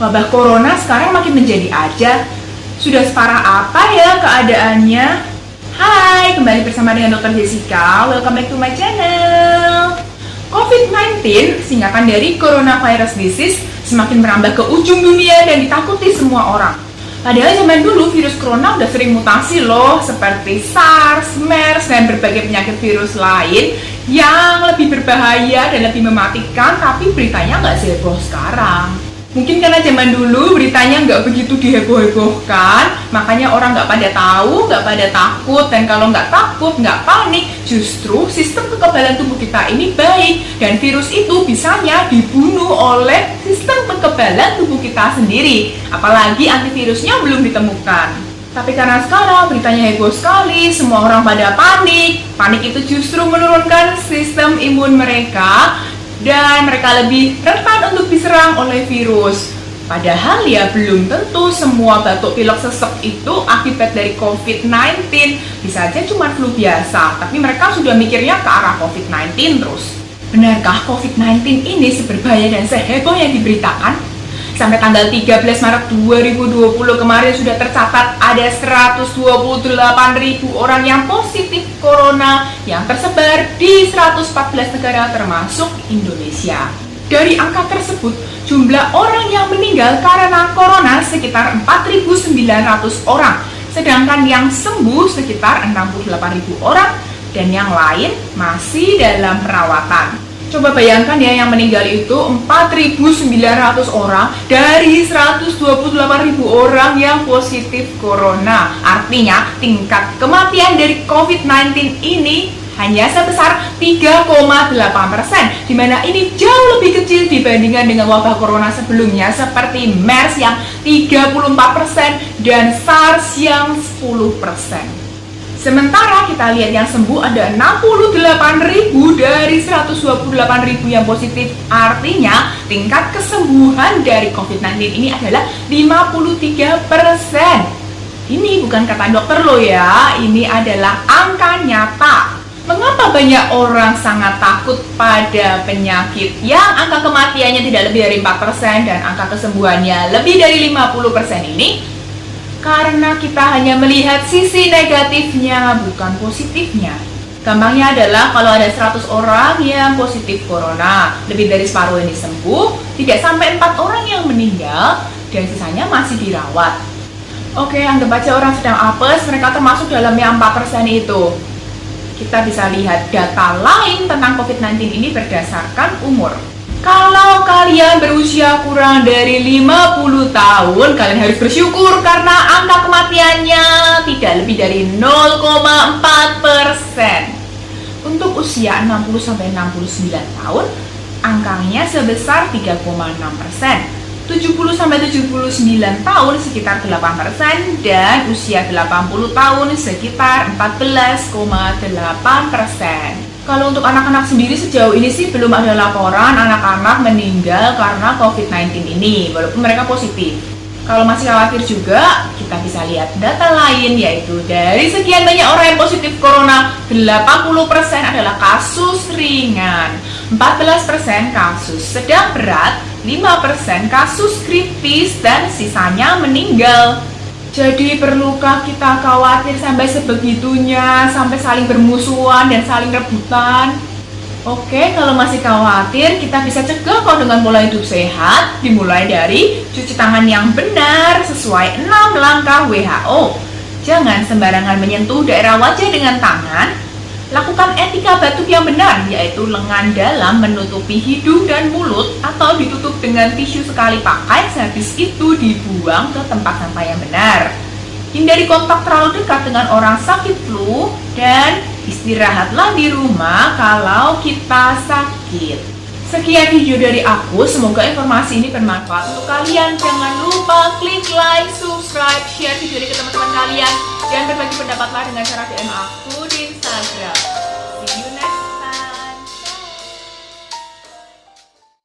Wabah corona sekarang makin menjadi aja. Sudah separah apa ya keadaannya? Hai, kembali bersama dengan Dr. Jessica. Welcome back to my channel. COVID-19, singkatan dari Coronavirus Disease, semakin merambah ke ujung dunia dan ditakuti semua orang. Padahal zaman dulu virus corona udah sering mutasi loh, seperti SARS, MERS, dan berbagai penyakit virus lain yang lebih berbahaya dan lebih mematikan, tapi beritanya nggak seheboh sekarang. Mungkin karena zaman dulu beritanya nggak begitu diheboh-hebohkan, makanya orang nggak pada tahu, nggak pada takut, dan kalau nggak takut, nggak panik, justru sistem kekebalan tubuh kita ini baik, dan virus itu bisanya dibunuh oleh sistem kekebalan tubuh kita sendiri, apalagi antivirusnya belum ditemukan. Tapi karena sekarang beritanya heboh sekali, semua orang pada panik itu justru menurunkan sistem imun mereka, dan mereka lebih rentan untuk diserang oleh virus. Padahal ya belum tentu semua batuk pilek sesek itu akibat dari COVID-19. Bisa aja cuma flu biasa, tapi mereka sudah mikirnya ke arah COVID-19 terus. Benarkah COVID-19 ini seberbahaya dan seheboh yang diberitakan? Sampai tanggal 13 Maret 2020 kemarin sudah tercatat ada 128.000 orang yang positif corona yang tersebar di 114 negara termasuk Indonesia. Dari angka tersebut, jumlah orang yang meninggal karena corona sekitar 4.900 orang, sedangkan yang sembuh sekitar 68.000 orang dan yang lain masih dalam perawatan. Coba bayangkan ya, yang meninggal itu 4.900 orang dari 128.000 orang yang positif corona. Artinya tingkat kematian dari COVID-19 ini hanya sebesar 3,8%, di mana ini jauh lebih kecil dibandingkan dengan wabah corona sebelumnya seperti MERS yang 34% dan SARS yang 10%. Sementara kita lihat yang sembuh ada 68.000 dari 128.000 yang positif. Artinya tingkat kesembuhan dari COVID-19 ini adalah 53%. Ini bukan kata dokter loh ya, ini adalah angka nyata. Mengapa banyak orang sangat takut pada penyakit yang angka kematiannya tidak lebih dari 4% dan angka kesembuhannya lebih dari 50% ini? Karena kita hanya melihat sisi negatifnya, bukan positifnya. Gampangnya adalah kalau ada 100 orang yang positif corona, lebih dari separuh ini sembuh, tidak sampai 4 orang yang meninggal, dan sisanya masih dirawat. Oke, anggap aja orang sedang apes, mereka termasuk dalam yang 4% itu. Kita bisa lihat data lain tentang COVID-19 ini berdasarkan umur. Kalau kalian berusia kurang dari 50 tahun, kalian harus bersyukur karena angka kematiannya tidak lebih dari 0,4%. Untuk usia 60-69 tahun, angkanya sebesar 3,6%. 70-79 tahun sekitar 8%, dan usia 80 tahun sekitar 14,8%. Kalau untuk anak-anak sendiri sejauh ini sih belum ada laporan anak-anak meninggal karena COVID-19 ini, walaupun mereka positif. Kalau masih khawatir juga, kita bisa lihat data lain, yaitu dari sekian banyak orang yang positif corona, 80% adalah kasus ringan, 14% kasus sedang berat, 5% kasus kritis, dan sisanya meninggal. Jadi perlukah kita khawatir sampai sebegitunya, sampai saling bermusuhan dan saling rebutan? Oke, kalau masih khawatir, kita bisa cegah kok dengan pola hidup sehat, dimulai dari cuci tangan yang benar sesuai 6 langkah WHO. Jangan sembarangan menyentuh daerah wajah dengan tangan. Lakukan etika batuk yang benar, yaitu lengan dalam menutupi hidung dan mulut atau ditutup dengan tisu sekali pakai, sehabis itu dibuang ke tempat sampah yang benar. Hindari kontak terlalu dekat dengan orang sakit flu, dan istirahatlah di rumah kalau kita sakit. Sekian video dari aku, semoga informasi ini bermanfaat untuk kalian. Jangan lupa klik like, subscribe, share video ini ke teman-teman kalian, dan berbagi pendapatlah dengan cara DM aku di Instagram.